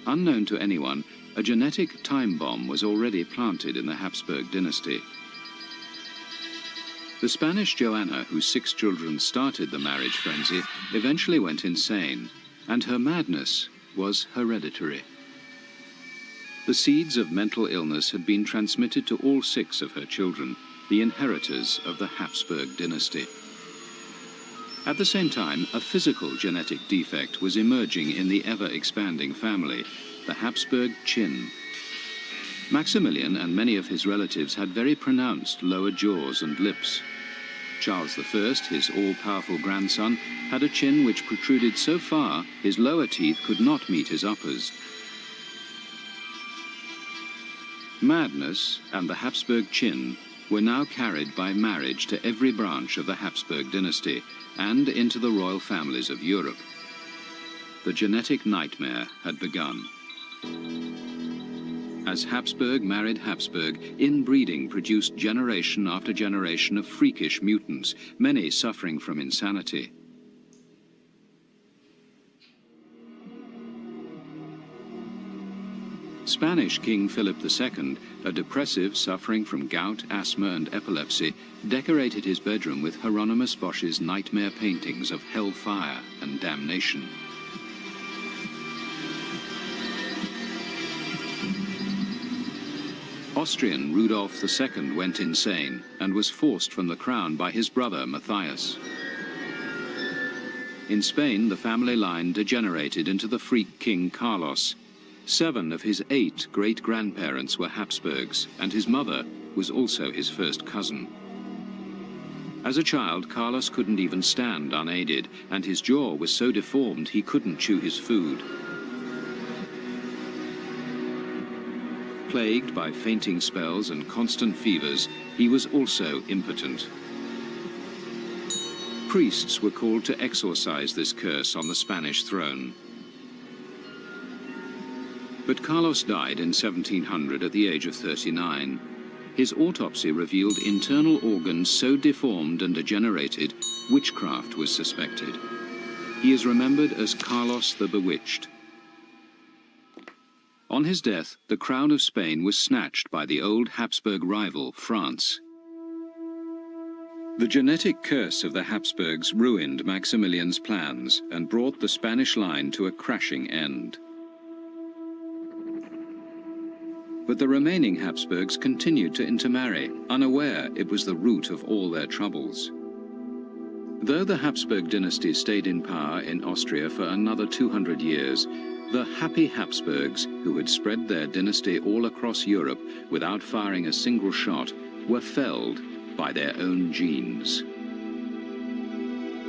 unknown to anyone, a genetic time bomb was already planted in the Habsburg dynasty. The Spanish Joanna, whose 6 children started the marriage frenzy, eventually went insane, and her madness was hereditary. The seeds of mental illness had been transmitted to all 6 of her children, the inheritors of the Habsburg dynasty. At the same time, a physical genetic defect was emerging in the ever-expanding family, the Habsburg chin. Maximilian and many of his relatives had very pronounced lower jaws and lips. Charles I, his all-powerful grandson, had a chin which protruded so far his lower teeth could not meet his uppers. Madness and the Habsburg chin were now carried by marriage to every branch of the Habsburg dynasty and into the royal families of Europe. The genetic nightmare had begun. As Habsburg married Habsburg, inbreeding produced generation after generation of freakish mutants, many suffering from insanity. Spanish King Philip II, a depressive suffering from gout, asthma and epilepsy, decorated his bedroom with Hieronymus Bosch's nightmare paintings of hellfire and damnation. Austrian Rudolf II went insane and was forced from the crown by his brother Matthias. In Spain, the family line degenerated into the freak King Carlos. 7 of his 8 great-grandparents were Habsburgs, and his mother was also his first cousin. As a child, Carlos couldn't even stand unaided, and his jaw was so deformed he couldn't chew his food. Plagued by fainting spells and constant fevers, he was also impotent. Priests were called to exorcise this curse on the Spanish throne. But Carlos died in 1700 at the age of 39. His autopsy revealed internal organs so deformed and degenerated, witchcraft was suspected. He is remembered as Carlos the Bewitched. On his death, the crown of Spain was snatched by the old Habsburg rival, France. The genetic curse of the Habsburgs ruined Maximilian's plans and brought the Spanish line to a crashing end. But the remaining Habsburgs continued to intermarry, unaware it was the root of all their troubles. Though the Habsburg dynasty stayed in power in Austria for another 200 years, the happy Habsburgs, who had spread their dynasty all across Europe without firing a single shot, were felled by their own genes.